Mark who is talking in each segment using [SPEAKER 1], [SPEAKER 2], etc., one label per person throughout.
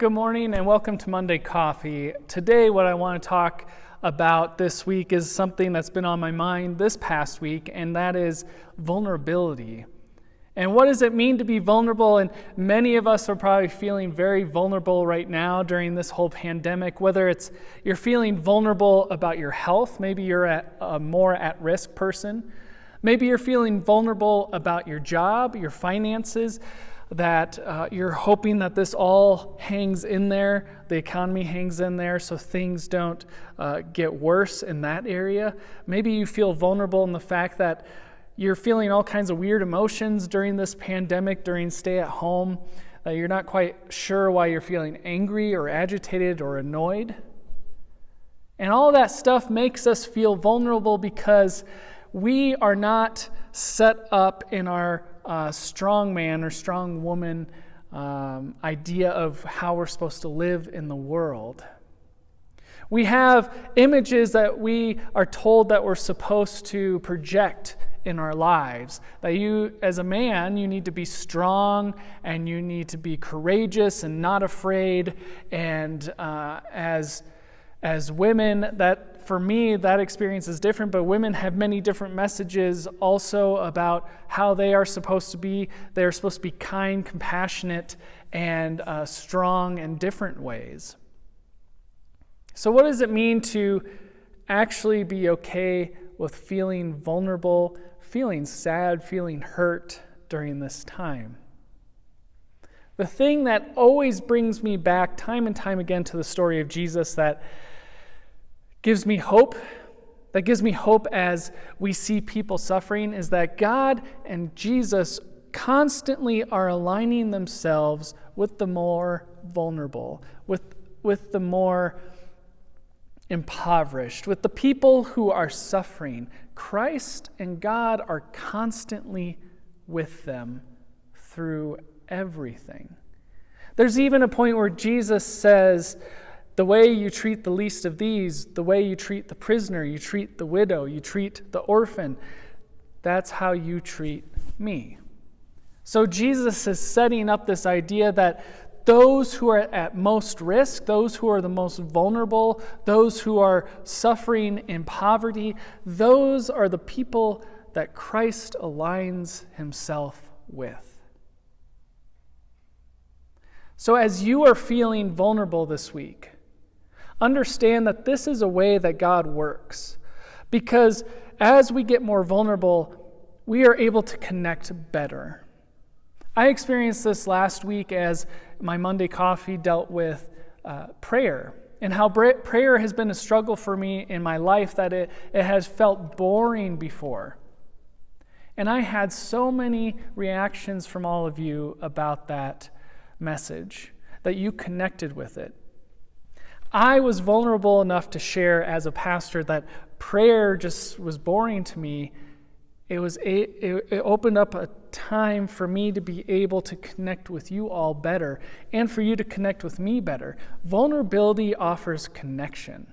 [SPEAKER 1] good morning and welcome to Monday Coffee. Today what I want to talk about this week is something that's been on my mind this past week, and that is vulnerability. And what does it mean to be vulnerable? And many of us are probably feeling very vulnerable right now during this whole pandemic, whether it's you're feeling vulnerable about your health, maybe you're a more at-risk person, maybe you're feeling vulnerable about your job, your finances, that you're hoping that this all hangs in there, the economy hangs in there so things don't get worse in that area. Maybe you feel vulnerable in the fact that you're feeling all kinds of weird emotions during this pandemic, during stay at home, that you're not quite sure why you're feeling angry or agitated or annoyed. And all that stuff makes us feel vulnerable because we are not set up in our strong man or strong woman idea of how we're supposed to live in the world. We have images that we are told that we're supposed to project in our lives. That you, as a man, you need to be strong and you need to be courageous and not afraid. And as women, that for me, that experience is different, but women have many different messages also about how they are supposed to be. They're supposed to be kind, compassionate, and strong in different ways. So what does it mean to actually be okay with feeling vulnerable, feeling sad, feeling hurt during this time? The thing that always brings me back time and time again to the story of Jesus that gives me hope as we see people suffering, is that God and Jesus constantly are aligning themselves with the more vulnerable, with the more impoverished, with the people who are suffering. Christ and God are constantly with them through everything. There's even a point where Jesus says, the way you treat the least of these, the way you treat the prisoner, you treat the widow, you treat the orphan, that's how you treat me. So Jesus is setting up this idea that those who are at most risk, those who are the most vulnerable, those who are suffering in poverty, those are the people that Christ aligns himself with. So as you are feeling vulnerable this week, understand that this is a way that God works. Because as we get more vulnerable, we are able to connect better. I experienced this last week as my Monday Coffee dealt with prayer, and how prayer has been a struggle for me in my life, that it has felt boring before. And I had so many reactions from all of you about that message, that you connected with it. I was vulnerable enough to share as a pastor that prayer just was boring to me. It opened up a time for me to be able to connect with you all better and for you to connect with me better. Vulnerability offers connection.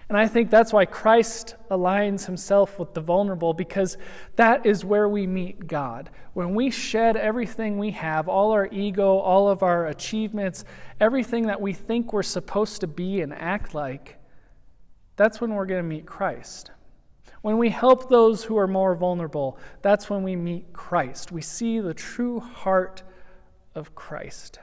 [SPEAKER 1] And I think that's why Christ aligns himself with the vulnerable, because that is where we meet God. When we shed everything we have, all our ego, all of our achievements, everything that we think we're supposed to be and act like, that's when we're going to meet Christ. When we help those who are more vulnerable, that's when we meet Christ. We see the true heart of Christ.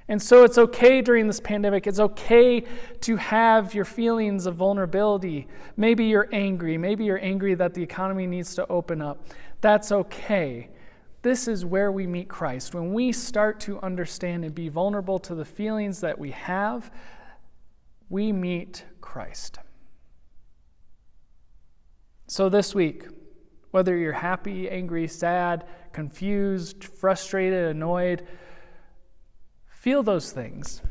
[SPEAKER 1] And so it's okay during this pandemic, it's okay to have your feelings of vulnerability. Maybe you're angry that the economy needs to open up. That's okay. This is where we meet Christ. When we start to understand and be vulnerable to the feelings that we have, we meet Christ. So this week, whether you're happy, angry, sad, confused, frustrated, annoyed, feel those things.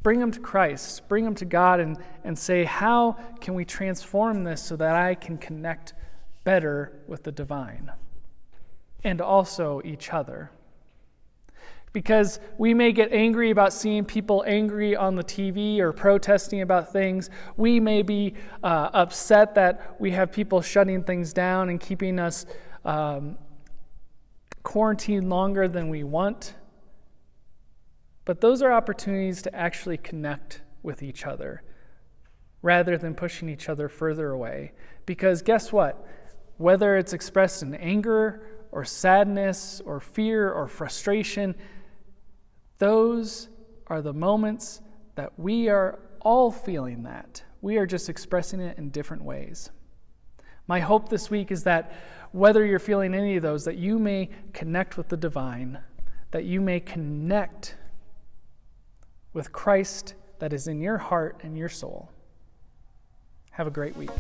[SPEAKER 1] Bring them to Christ. Bring them to God and say, how can we transform this so that I can connect better with the divine and also each other? Because we may get angry about seeing people angry on the TV or protesting about things. We may be upset that we have people shutting things down and keeping us quarantined longer than we want. But those are opportunities to actually connect with each other rather than pushing each other further away. Because guess what? Whether it's expressed in anger or sadness or fear or frustration, those are the moments that we are all feeling that. We are just expressing it in different ways. My hope this week is that whether you're feeling any of those, that you may connect with the divine, that you may connect with Christ that is in your heart and your soul. Have a great week.